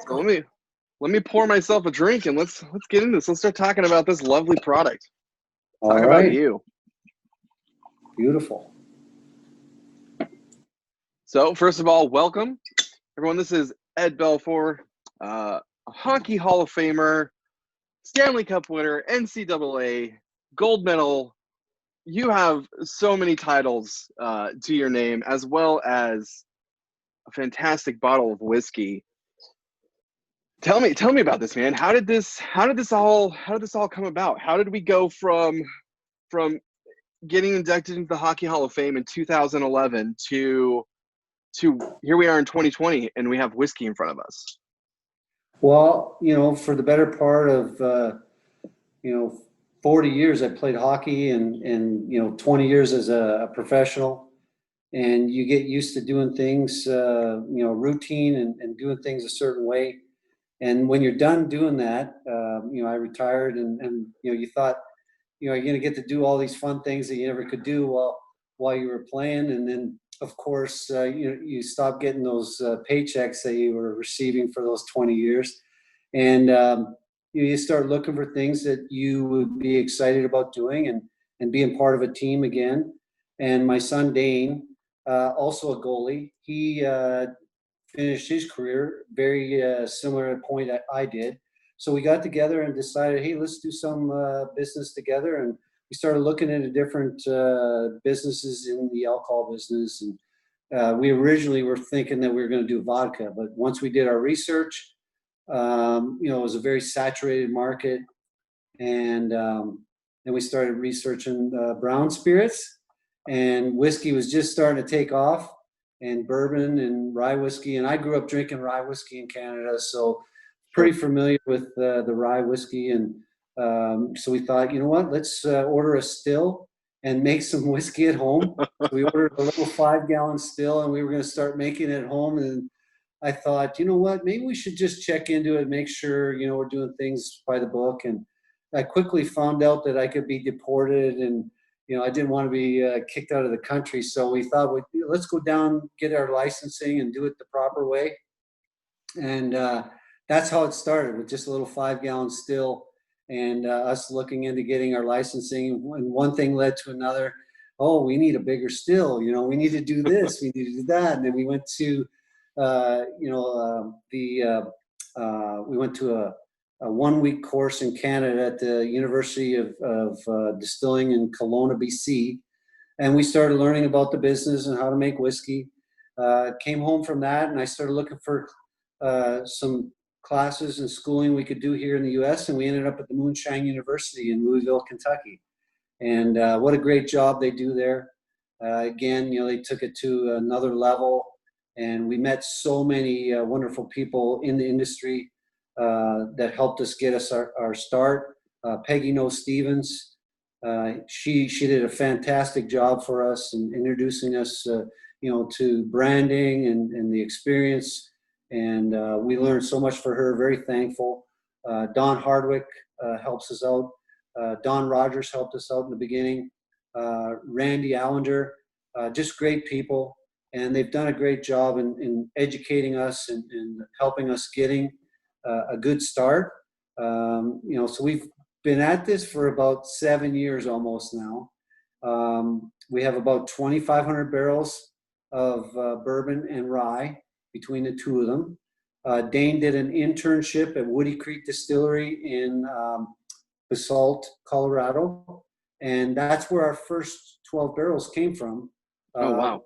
So let me pour myself a drink and let's get into this. Let's start talking about this lovely product. All Talk about right. you. Beautiful. So first of all, welcome everyone. This is Ed Balfour, a hockey Hall of Famer, Stanley Cup winner, NCAA gold medal. You have so many titles to your name, as well as a fantastic bottle of whiskey. Tell me about this, man. How did this all come about? How did we go from getting inducted into the Hockey Hall of Fame in 2011 to here we are in 2020 and we have whiskey in front of us? Well, for the better part of 40 years, I played hockey and 20 years as a professional, and you get used to doing things, routine and doing things a certain way. And when you're done doing that, I retired and you thought, you're going to get to do all these fun things that you never could do while you were playing. And then, of course, you stop getting those paychecks that you were receiving for those 20 years. And you start looking for things that you would be excited about doing and being part of a team again. And my son, Dane, also a goalie, he finished his career very similar point that I did. So we got together and decided, hey, let's do some business together. And we started looking into different businesses in the alcohol business. And we originally were thinking that we were going to do vodka. But once we did our research, it was a very saturated market. And then we started researching brown spirits. And whiskey was just starting to take off, and bourbon and rye whiskey. And I grew up drinking rye whiskey in Canada, so pretty familiar with the rye whiskey. And so we thought, you know what, let's order a still and make some whiskey at home. So we ordered a little 5-gallon still, and we were going to start making it at home. And I thought, you know what, maybe we should just check into it, make sure, we're doing things by the book. And I quickly found out that I could be deported, and I didn't want to be kicked out of the country. So we thought, let's go down, get our licensing and do it the proper way. And that's how it started, with just a little 5-gallon still, and us looking into getting our licensing. And one thing led to another. Oh, we need a bigger still. We need to do this. We need to do that. And then we went to, we went to a 1-week course in Canada at the University of Distilling in Kelowna, BC. And we started learning about the business and how to make whiskey. Came home from that, and I started looking for some classes and schooling we could do here in the U.S. And we ended up at the Moonshine University in Louisville, Kentucky. And what a great job they do there. Again, they took it to another level, and we met so many wonderful people in the industry that helped us get us our start. Peggy No Stevens, she did a fantastic job for us in introducing us, to branding and the experience. And we learned so much for her. Very thankful. Don Hardwick helps us out. Don Rogers helped us out in the beginning. Randy Allender, just great people. And they've done a great job in educating us and helping us getting a good start. So we've been at this for about 7 years almost now. We have about 2,500 barrels of bourbon and rye between the two of them. Dane did an internship at Woody Creek Distillery in Basalt, Colorado. And that's where our first 12 barrels came from. Oh, wow.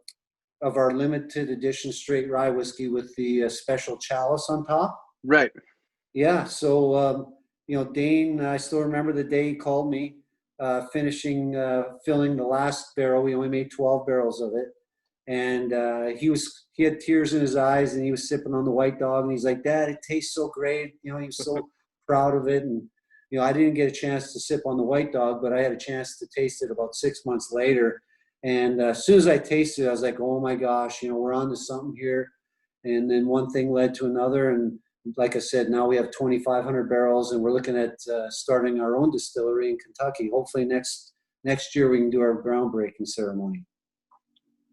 Of our limited edition straight rye whiskey with the special chalice on top. Right. Yeah. So, Dane, I still remember the day he called me, filling the last barrel. We only made 12 barrels of it. And he had tears in his eyes, and he was sipping on the White Dog, and he's like, "Dad, it tastes so great." He was so proud of it. And, I didn't get a chance to sip on the White Dog, but I had a chance to taste it about 6 months later. And as soon as I tasted it, I was like, oh my gosh, we're on to something here. And then one thing led to another. And like I said, now we have 2,500 barrels, and we're looking at starting our own distillery in Kentucky. Hopefully next year we can do our groundbreaking ceremony.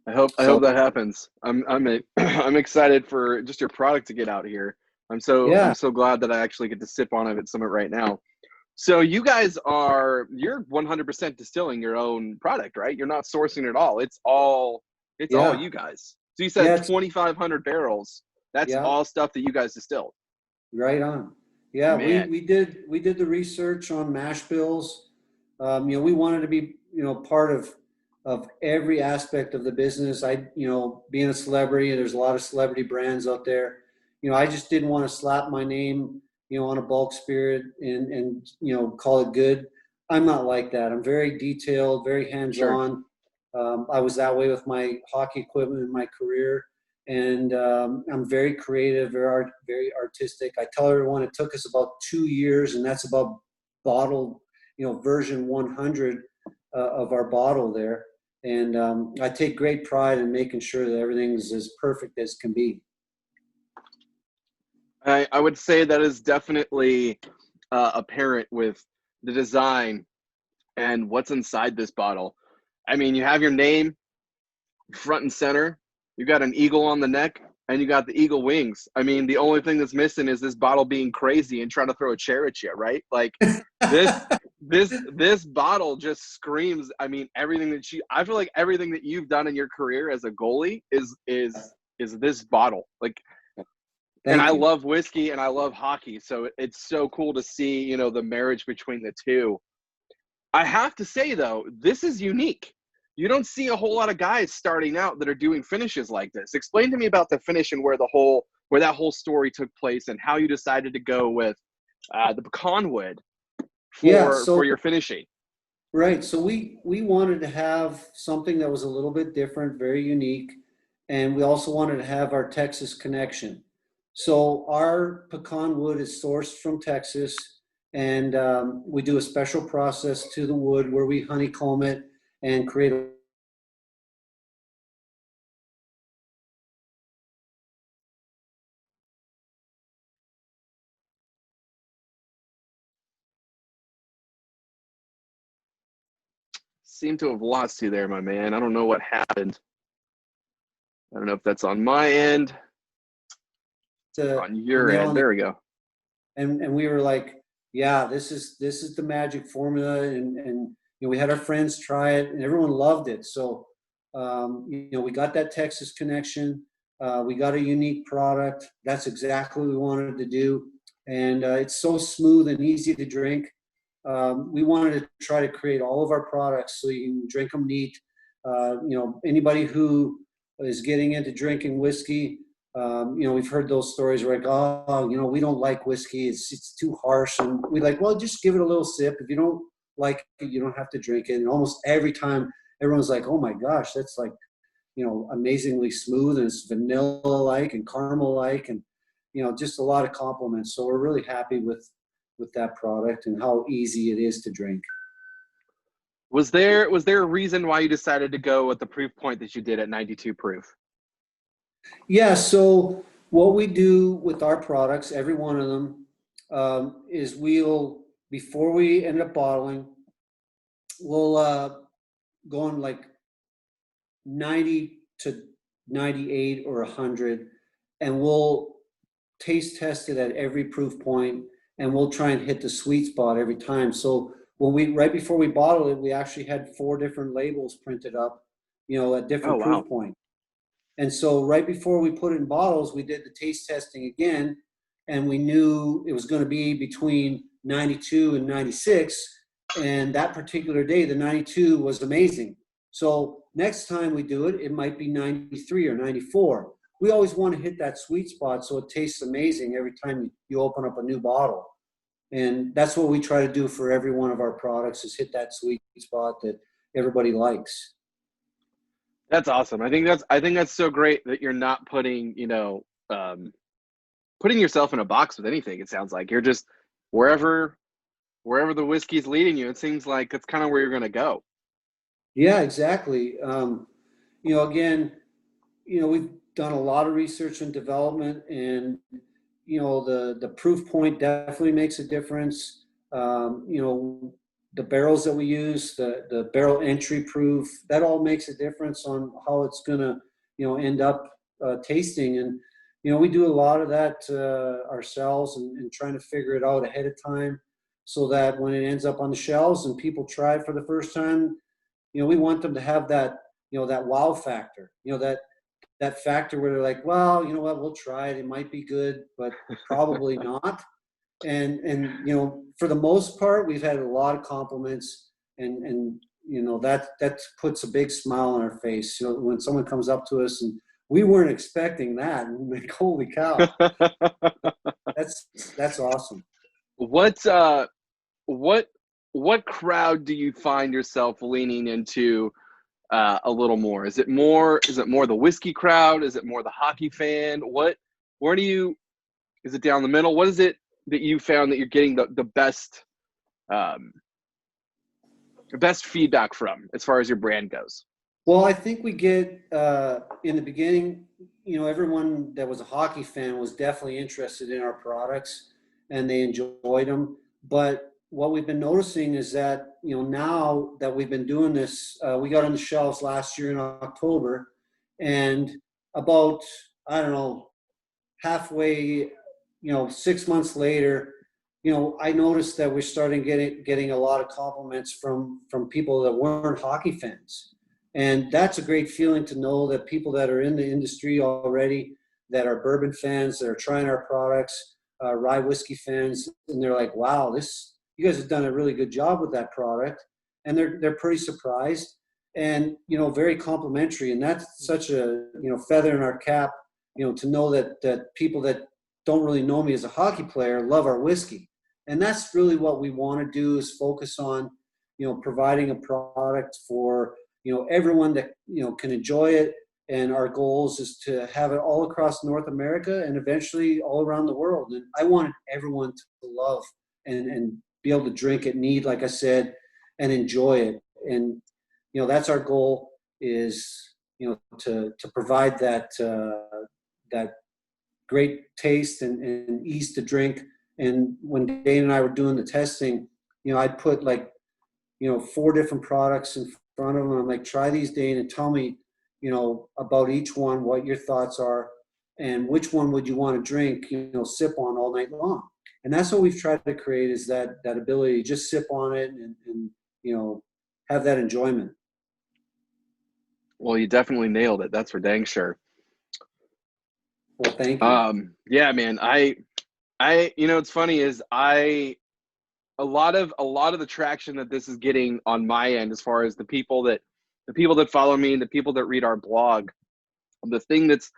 I hope that happens. I'm excited for just your product to get out here. I'm Yeah, so glad that I actually get to sip on it at Summit right now. So you guys you're 100% distilling your own product, right? You're not sourcing it all. It's all yeah, you guys. So you said yeah, it's, 2,500 barrels. That's yeah, all stuff that you guys distilled. right on. Yeah, Man, we did the research on mash bills. We wanted to be, part of every aspect of the business. Being a celebrity, there's a lot of celebrity brands out there. I just didn't want to slap my name, on a bulk spirit and call it good. I'm not like that. I'm very detailed, very sure. hands-on. I was that way with my hockey equipment in my career, and I'm very creative, very artistic. I tell everyone it took us about 2 years, and that's about bottled, version 100 of our bottle there. And I take great pride in making sure that everything's as perfect as can be. I would say that is definitely apparent with the design and what's inside this bottle. I mean, you have your name front and center. You got an eagle on the neck, and you got the eagle wings. I mean, the only thing that's missing is this bottle being crazy and trying to throw a chair at you, right? Like this, this bottle just screams. I mean, everything that I feel like everything that you've done in your career as a goalie is this bottle. Like, and I Thank you. love whiskey and I love hockey, so it's so cool to see, the marriage between the two. I have to say though, this is unique. You don't see a whole lot of guys starting out that are doing finishes like this. Explain to me about the finish and where that whole story took place and how you decided to go with the pecan wood Yeah, for so your finishing. right. So we wanted to have something that was a little bit different, very unique, and we also wanted to have our Texas connection. So our pecan wood is sourced from Texas, and we do a special process to the wood where we honeycomb it and create a Seem to have lost you there, my man. I don't know what happened. I don't know if that's on my end or on the your nail end. on the There we go. and we were like, yeah, this is the magic formula, and we had our friends try it, and everyone loved it. So we got that Texas connection. We got a unique product. That's exactly what we wanted to do, and it's so smooth and easy to drink. We wanted to try to create all of our products so you can drink them neat. Anybody who is getting into drinking whiskey, we've heard those stories where like, oh, we don't like whiskey. It's too harsh. And we like, well, just give it a little sip. If you don't like it, you don't have to drink it. And almost every time everyone's like, oh my gosh, that's like, amazingly smooth, and it's vanilla-like and caramel-like, and, just a lot of compliments. So we're really happy with that product and how easy it is to drink. Was there a reason why you decided to go with the proof point that you did at 92 proof? Yeah, so what we do with our products, every one of them, is before we end up bottling, we'll go on like 90 to 98 or 100, and we'll taste test it at every proof point, and we'll try and hit the sweet spot every time. So right before we bottled it, we actually had 4 different labels printed up, at Oh, different wow. proof points. And so right before we put it in bottles, we did the taste testing again, and we knew it was going to be between 92 and 96. And that particular day, the 92 was amazing. So next time we do it, it might be 93 or 94. We always want to hit that sweet spot so it tastes amazing every time you open up a new bottle. And that's what we try to do for every one of our products, is hit that sweet spot that everybody likes. That's awesome. I think that's so great that you're not putting yourself in a box with anything. It sounds like you're just wherever the whiskey's leading you. It seems like that's kind of where you're going to go. Yeah, exactly. Again, we've done a lot of research and development, and the proof point definitely makes a difference. The barrels that we use, the barrel entry proof, that all makes a difference on how it's gonna end up tasting. And we do a lot of that ourselves, and trying to figure it out ahead of time so that when it ends up on the shelves and people try it for the first time, we want them to have that, that wow factor, that factor where they're like, well, you know what, we'll try it. It might be good, but probably not. And for the most part, we've had a lot of compliments, and that puts a big smile on our face. When someone comes up to us and we weren't expecting that, and we're like, holy cow, that's awesome. What what what crowd do you find yourself leaning into a little more? Is it more the whiskey crowd? Is it more the hockey fan? Where do you, is it down the middle? What is it that you found that you're getting the um, best feedback from as far as your brand goes? Well, I think we get in the beginning, everyone that was a hockey fan was definitely interested in our products and they enjoyed them. But what we've been noticing is that, now that we've been doing this, we got on the shelves last year in October, and about, I don't know, halfway, 6 months later, I noticed that we're starting getting a lot of compliments from people that weren't hockey fans. And that's a great feeling to know that people that are in the industry already, that are bourbon fans, that are trying our products, rye whiskey fans, and they're like, wow, you guys have done a really good job with that product. And they're pretty surprised and, very complimentary. And that's such a, feather in our cap, to know that people that don't really know me as a hockey player love our whiskey. And that's really what we want to do, is focus on, providing a product for, everyone that, can enjoy it. And our goals is to have it all across North America and eventually all around the world. And I wanted everyone to love and be able to drink it neat, like I said, and enjoy it. And, that's our goal, is, to provide that great taste and ease to drink. And when Dane and I were doing the testing, I'd put like, 4 different products in front of them. I'm like, try these, Dane, and tell me, about each one, what your thoughts are, and which one would you want to drink, sip on all night long. And that's what we've tried to create, is that ability to just sip on it and have that enjoyment. Well, you definitely nailed it. That's for dang sure. Well, thank you. Yeah, man. What's funny is a lot of the traction that this is getting on my end, as far as the people that follow me and the people that read our blog, the thing that's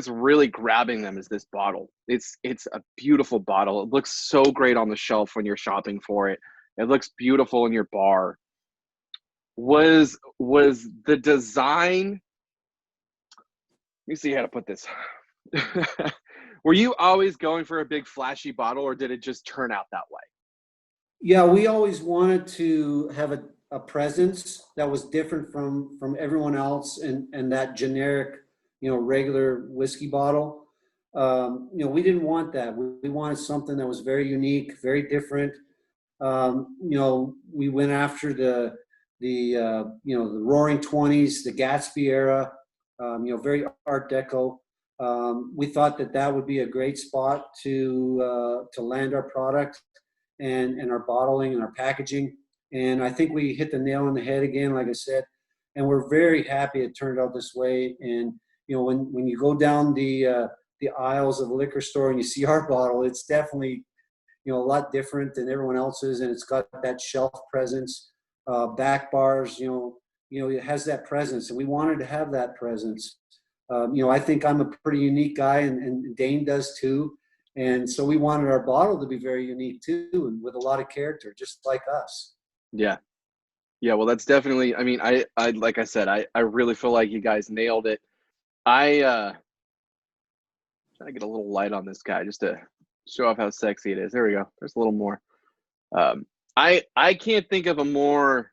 really grabbing them is this bottle. It's a beautiful bottle. It looks so great on the shelf when you're shopping for it. It looks beautiful in your bar. Was the design, let me see how to put this. Were you always going for a big flashy bottle, or did it just turn out that way? Yeah, we always wanted to have a presence that was different from everyone else, and that generic, regular whiskey bottle. We didn't want that. We wanted something that was very unique, very different. We went after the Roaring '20s, the Gatsby era, very Art Deco. We thought that would be a great spot to land our product and our bottling and our packaging. And I think we hit the nail on the head again, like I said. And we're very happy it turned out this way. And when you go down the aisles of a liquor store and you see our bottle, it's definitely a lot different than everyone else's, and it's got that shelf presence, back bars. It has that presence, and we wanted to have that presence. I think I'm a pretty unique guy, and Dane does too. And so we wanted our bottle to be very unique too, and with a lot of character, just like us. Yeah. Yeah, well, that's definitely, I mean, I like I said, I really feel like you guys nailed it. Trying to get a little light on this guy just to show off how sexy it is. There we go. There's a little more. I can't think of a more,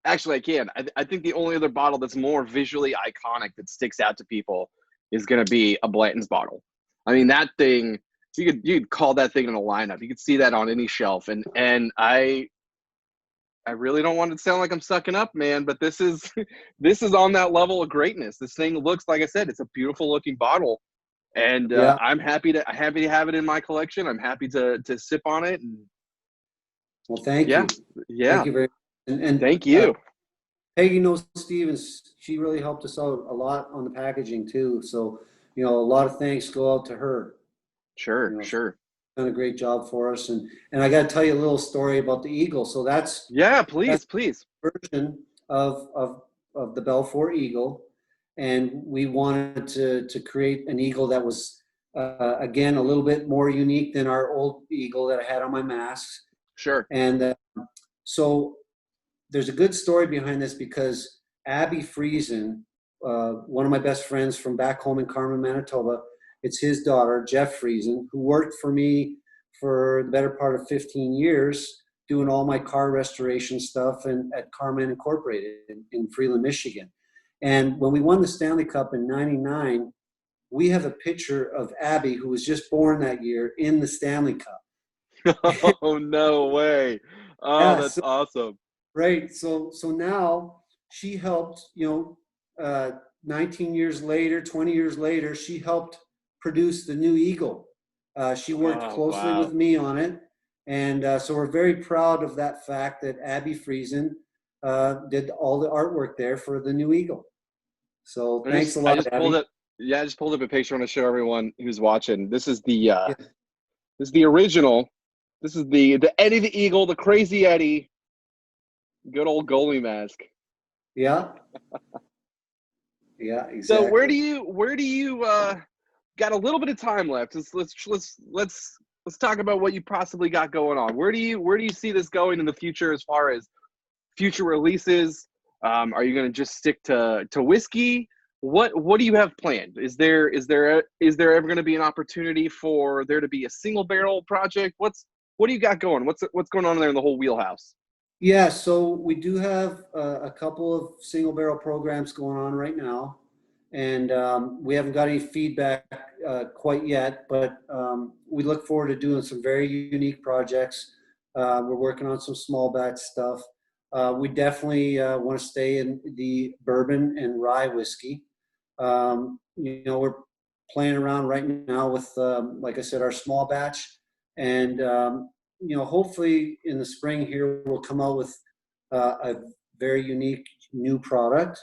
actually I can. I think the only other bottle that's more visually iconic that sticks out to people is going to be a Blanton's bottle. I mean, that thing, you could call that thing in a lineup. You could see that on any shelf. And I really don't want to sound like I'm sucking up, man, but this is on that level of greatness. This thing looks, like I said, it's a beautiful looking bottle. And Yeah. I'm happy to have it in my collection. I'm happy to sip on it. And Well, thank yeah, you. yeah. Thank you very much. And Thank you. Peggy knows Stevens. She really helped us out a lot on the packaging too. So, a lot of thanks go out to her. Sure, She's sure. done a great job for us. And I got to tell you a little story about the Eagle. So that's Yeah, please, please. a version of the Belfour Eagle. And we wanted to create an Eagle that was, again, a little bit more unique than our old Eagle that I had on my masks. Sure. And so there's a good story behind this because Abby Friesen, one of my best friends from back home in Carmen, Manitoba, it's his daughter, Jeff Friesen, who worked for me for the better part of 15 years, doing all my car restoration stuff and at Carman Incorporated in Freeland, Michigan. And when we won the Stanley Cup in '99, we have a picture of Abby, who was just born that year, in the Stanley Cup. Oh, no way. Oh, Yeah, that's awesome. right. So now she helped, 19 years later, 20 years later, she helped produce the new Eagle. She worked Oh, closely with wow. me on it. And so we're very proud of that fact that Abby Friesen did all the artwork there for the new Eagle. So thanks a I lot, just pulled Abby. it. Yeah, I just pulled up a picture. I want to show everyone who's watching. This is the Yeah. original. This is the Eddie the Eagle, the crazy Eddie. Good old goalie mask. Yeah. Yeah, So where exactly. do you got a little bit of time left? Let's talk about what you possibly got going on. Where do you see this going in the future as far as future releases? Are you going to just stick to whiskey? What do you have planned? Is there ever going to be an opportunity for there to be a single barrel project? What do you got going? What's going on there in the whole wheelhouse? Yeah, so we do have a couple of single barrel programs going on right now, and we haven't got any feedback quite yet, but we look forward to doing some very unique projects. We're working on some small batch stuff. We definitely want to stay in the bourbon and rye whiskey. We're playing around right now with, like I said, our small batch, and hopefully in the spring here, we'll come out with a very unique new product.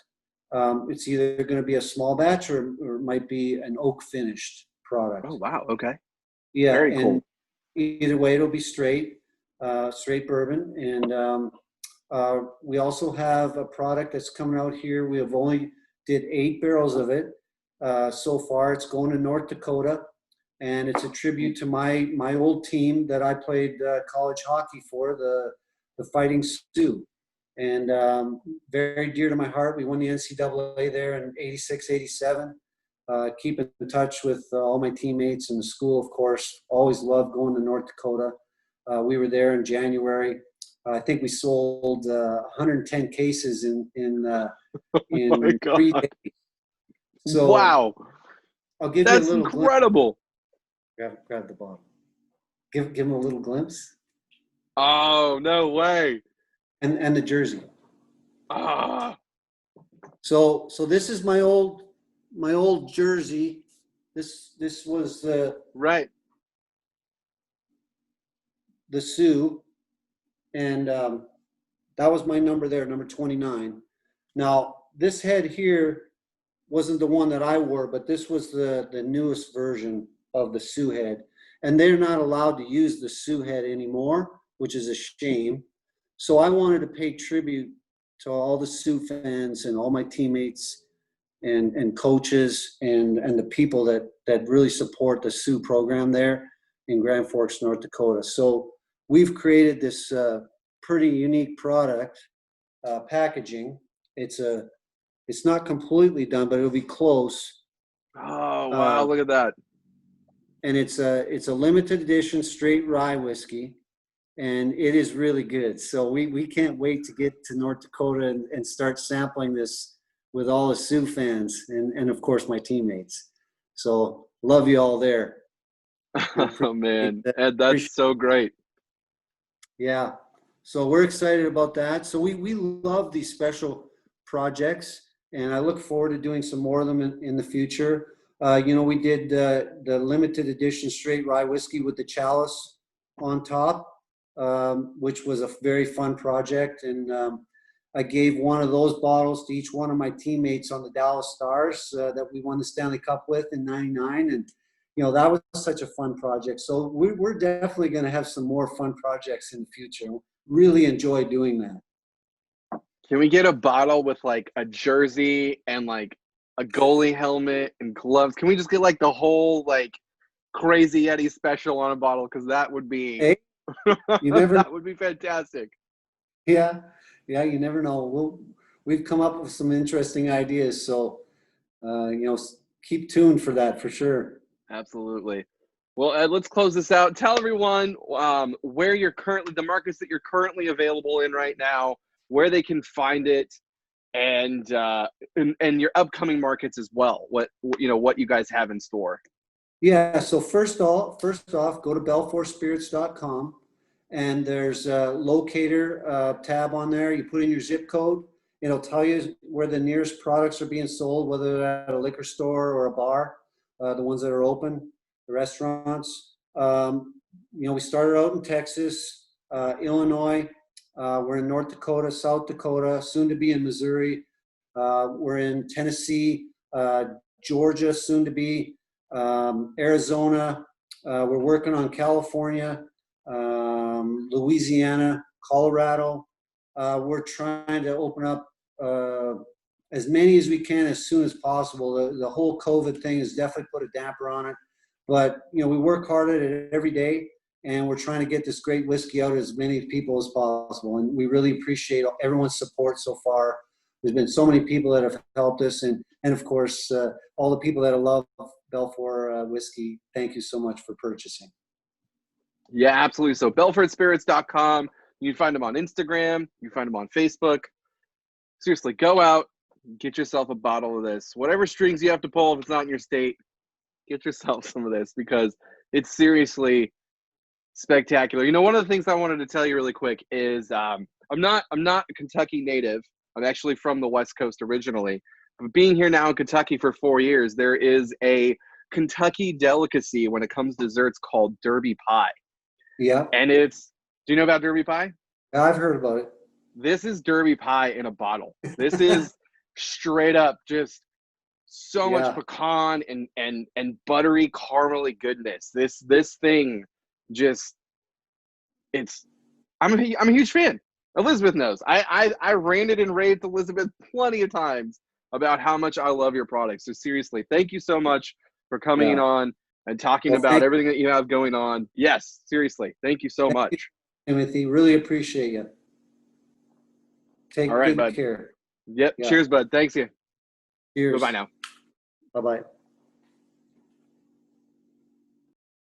It's either going to be a small batch or it might be an oak finished product. Oh, wow. Okay. Yeah, Very and cool. either way, it'll be straight bourbon. And we also have a product that's coming out here. We have only did 8 barrels of it so far. It's going to North Dakota. And it's a tribute to my old team that I played college hockey for, the Fighting Sioux. And very dear to my heart. We won the NCAA there in '86, '87. Keep in touch with all my teammates in the school, of course. Always loved going to North Dakota. We were there in January. I think we sold 110 cases in Oh my 3 God. days. So Wow. I'll give you a That's little glimpse. incredible. Grab the bottle. Give them a little glimpse. Oh, no way. And the jersey. Ah. So this is my old jersey. This was Right. the Sioux, and that was my number there, number 29. Now this head here wasn't the one that I wore, but this was the newest version of the Sioux head, and they're not allowed to use the Sioux head anymore, which is a shame. So I wanted to pay tribute to all the Sioux fans and all my teammates and coaches and the people that really support the Sioux program there in Grand Forks, North Dakota. So we've created this pretty unique product packaging. It's not completely done, but it'll be close. Oh, wow. Look at that. And it's a limited edition straight rye whiskey, and it is really good. So we can't wait to get to North Dakota and start sampling this with all the Sioux fans and of course my teammates. So love you all there. Oh, man. Ed, that's so great. Yeah. So we're excited about that. So we love these special projects, and I look forward to doing some more of them in the future. We did the limited edition straight rye whiskey with the chalice on top, which was a very fun project. And I gave one of those bottles to each one of my teammates on the Dallas Stars that we won the Stanley Cup with in '99. And, that was such a fun project. So we're definitely going to have some more fun projects in the future. Really enjoy doing that. Can we get a bottle with like a jersey and like a goalie helmet and gloves? Can we just get like the whole like Crazy Eddie special on a bottle? Because that would be that would be fantastic. Yeah, you never know. We've come up with some interesting ideas, so keep tuned for that for sure. Absolutely. Well, Ed, let's close this out. Tell everyone where the markets that you're currently available in right now, where they can find it, and your upcoming markets as well. What you guys have in store. Yeah. So first off, go to belfourspirits.com, and there's a locator tab on there. You put in your zip code. It'll tell you where the nearest products are being sold, whether they're at a liquor store or a bar, the ones that are open, the restaurants. We started out in Texas, Illinois. We're in North Dakota, South Dakota, soon to be in Missouri. We're in Tennessee, Georgia, soon to be, Arizona. We're working on California, Louisiana, Colorado. We're trying to open up as many as we can as soon as possible. The whole COVID thing has definitely put a damper on it. But, we work hard at it every day, and we're trying to get this great whiskey out to as many people as possible. And we really appreciate everyone's support so far. There's been so many people that have helped us. And of course, all the people that love Belfour whiskey, thank you so much for purchasing. Yeah, absolutely. So belfourspirits.com. You can find them on Instagram. You can find them on Facebook. Seriously, go out, get yourself a bottle of this. Whatever strings you have to pull if it's not in your state, get yourself some of this because it's seriously spectacular. One of the things I wanted to tell you really quick is I'm not a Kentucky native. I'm actually from the West Coast originally. But being here now in Kentucky for 4 years, there is a Kentucky delicacy when it comes to desserts called Derby pie. Yeah. And do you know about Derby pie? I've heard about it. This is Derby pie in a bottle. This is straight up just so much pecan and buttery caramely goodness. This thing just I'm a huge fan. Elizabeth knows. I ranted and raved Elizabeth plenty of times about how much I love your product. So seriously, thank you so much for coming on and talking about everything that you have going on. Yes, seriously. Thank you so much. Timothy, really appreciate you. Take good care. Yep. Yeah. Cheers, bud. Thanks you. Cheers. Bye-bye now. Bye-bye.